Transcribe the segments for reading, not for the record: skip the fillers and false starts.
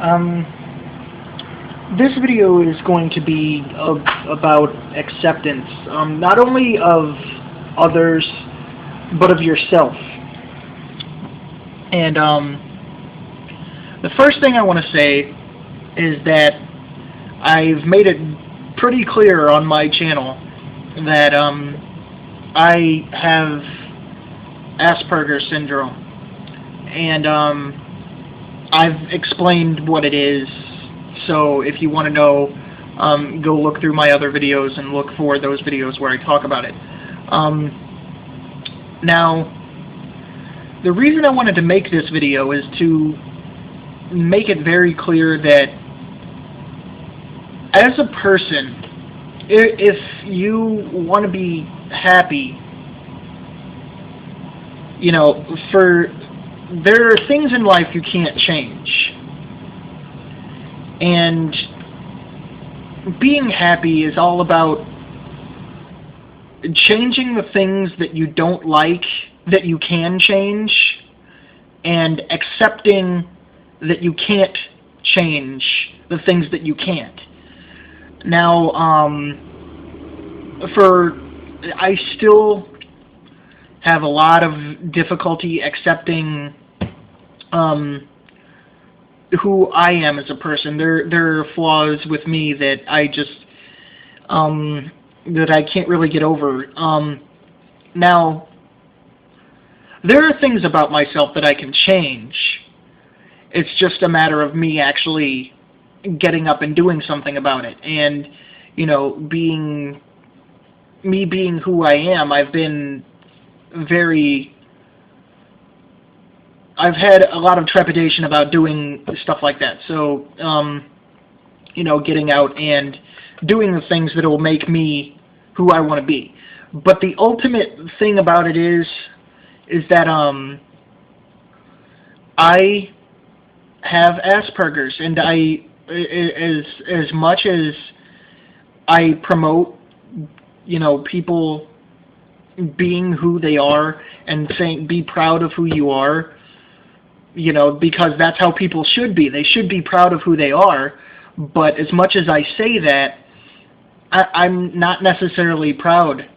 Um, this video is going to be about acceptance, not only of others, but of yourself. And the first thing I want to say is that I've made it pretty clear on my channel that I have Asperger's syndrome, and I've explained what it is. So if you want to know, go look through my other videos and look for those videos where I talk about it. Now, the reason I wanted to make this video is to make it very clear that as a person, if you want to be happy, you know, there are things in life you can't change. And being happy is all about changing the things that you don't like that you can change, and accepting that you can't change the things that you can't. Now, I still have a lot of difficulty accepting who I am as a person. There are flaws with me that I just that I can't really get over. Now, there are things about myself that I can change. It's just a matter of me actually getting up and doing something about it. And, you know, being who I am, I've had a lot of trepidation about doing stuff like that. So, you know, getting out and doing the things that will make me who I want to be. But the ultimate thing about it is that I have Asperger's, and as much as I promote, you know, people being who they are and saying be proud of who you are, you know, because that's how people should be. They should be proud of who they are. But as much as I say that, I'm not necessarily proud,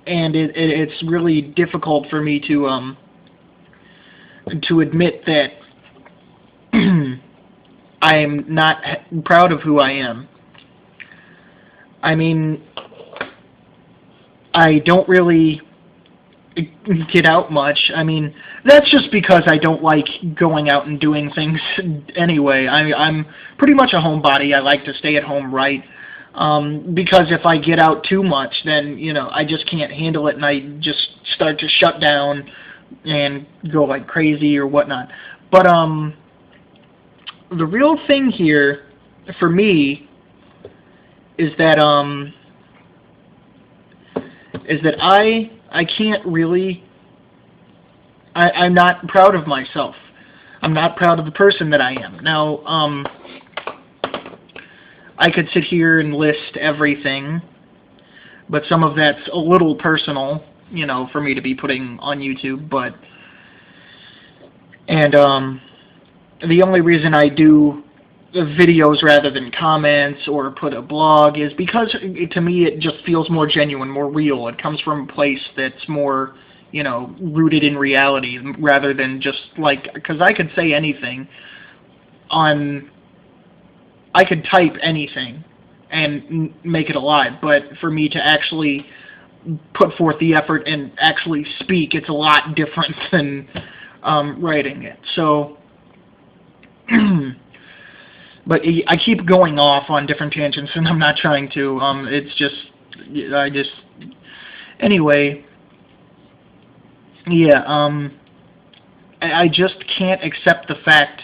and it's really difficult for me to admit that I'm not proud of who I am. I mean, I don't really get out much. I mean, that's just because I don't like going out and doing things anyway. I'm pretty much a homebody. I like to stay at home, right? Because if I get out too much, then, you know, I just can't handle it, and I just start to shut down and go like crazy or whatnot. But the real thing here for me is that I can't really, I'm not proud of myself. I'm not proud of the person that I am. Now, I could sit here and list everything, but some of that's a little personal, you know, for me to be putting on YouTube. But, and the only reason I do videos rather than comments or put a blog is because, to me, it just feels more genuine, more real. It comes from a place that's more, you know, rooted in reality, rather than just like, because I could say anything I could type anything and make it alive, but for me to actually put forth the effort and actually speak, it's a lot different than writing it. So, but I keep going off on different tangents, and I'm not trying to. It's just, anyway, yeah, I just can't accept the fact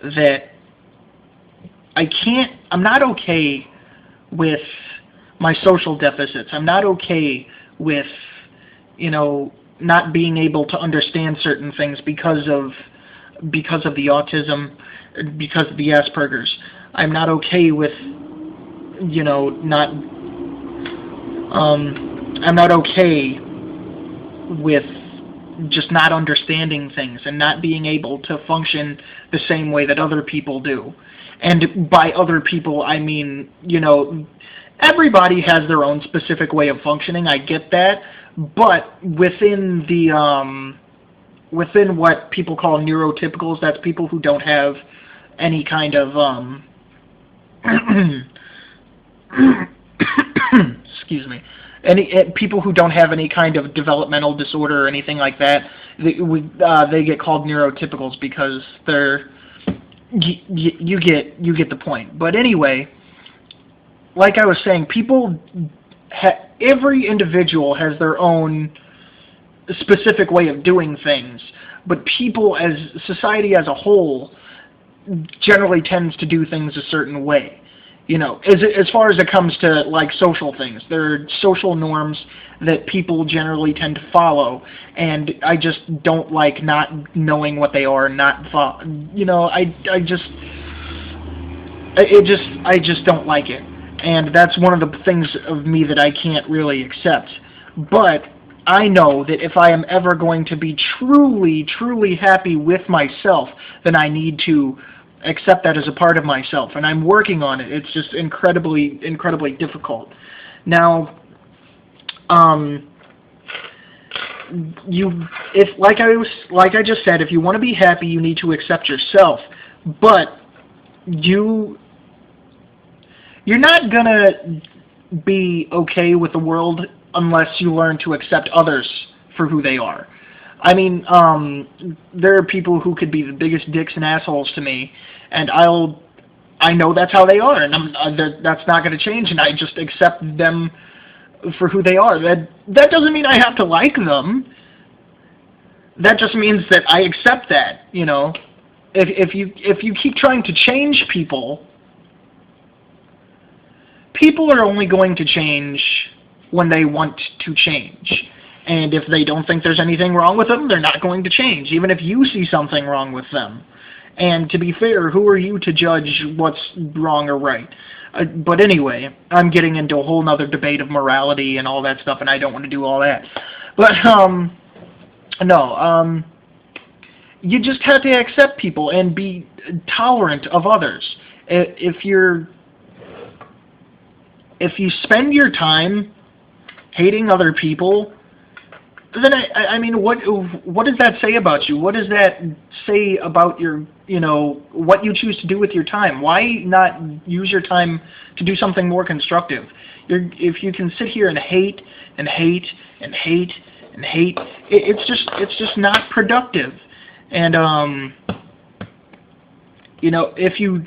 that I'm not okay with my social deficits. I'm not okay with, you know, not being able to understand certain things because of the autism, because of the Asperger's. I'm not okay with, you know, I'm not okay with just not understanding things and not being able to function the same way that other people do. And by other people, I mean, everybody has their own specific way of functioning. I get that, but within within what people call neurotypicals, that's people who don't have any kind of excuse me, people who don't have any kind of developmental disorder or anything like that, they get called neurotypicals because they're you get the point. But anyway, like I was saying, every individual has their own specific way of doing things, but people, as society as a whole, generally tends to do things a certain way. As far as it comes to like social things, there are social norms that people generally tend to follow, and I just don't like not knowing what they are, not follow. I just don't like it, and that's one of the things of me that I can't really accept. But I know that if I am ever going to be truly, truly happy with myself, then I need to accept that as a part of myself, and I'm working on it. It's just incredibly, incredibly difficult. Now, like I just said, if you want to be happy, you need to accept yourself. But you're not gonna be okay with the world unless you learn to accept others for who they are. I mean, there are people who could be the biggest dicks and assholes to me, and I know that's how they are, and that's not going to change, and I just accept them for who they are. That doesn't mean I have to like them. That just means that I accept that. If you keep trying to change people, people are only going to change when they want to change. And if they don't think there's anything wrong with them, they're not going to change, even if you see something wrong with them. And to be fair, who are you to judge what's wrong or right? But anyway, I'm getting into a whole nother debate of morality and all that stuff, and I don't want to do all that. But, you just have to accept people and be tolerant of others. If you spend your time hating other people, then I mean, what does that say about you? What does that say about your, what you choose to do with your time? Why not use your time to do something more constructive? If you can sit here and hate and hate and hate and hate, it's just not productive. And if you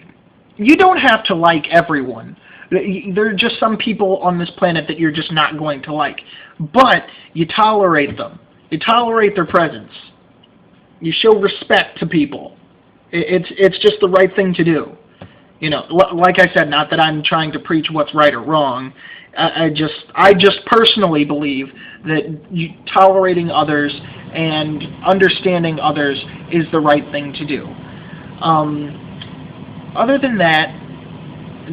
don't have to like everyone. There are just some people on this planet that you're just not going to like. But you tolerate them. You tolerate their presence. You show respect to people. It's just the right thing to do. Like I said, not that I'm trying to preach what's right or wrong. I just personally believe that tolerating others and understanding others is the right thing to do. Other than that,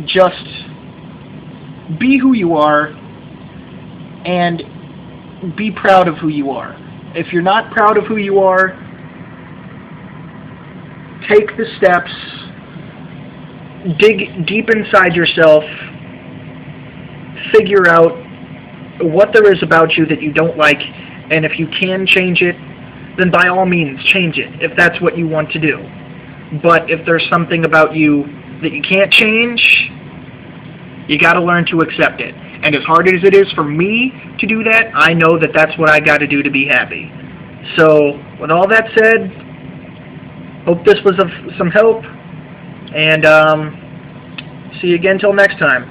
just be who you are and be proud of who you are. If you're not proud of who you are, take the steps, dig deep inside yourself, figure out what there is about you that you don't like, and if you can change it, then by all means change it, if that's what you want to do. But if there's something about you that you can't change, you got to learn to accept it. And as hard as it is for me to do that, I know that that's what I got to do to be happy. So, with all that said, hope this was of some help, and see you again till next time.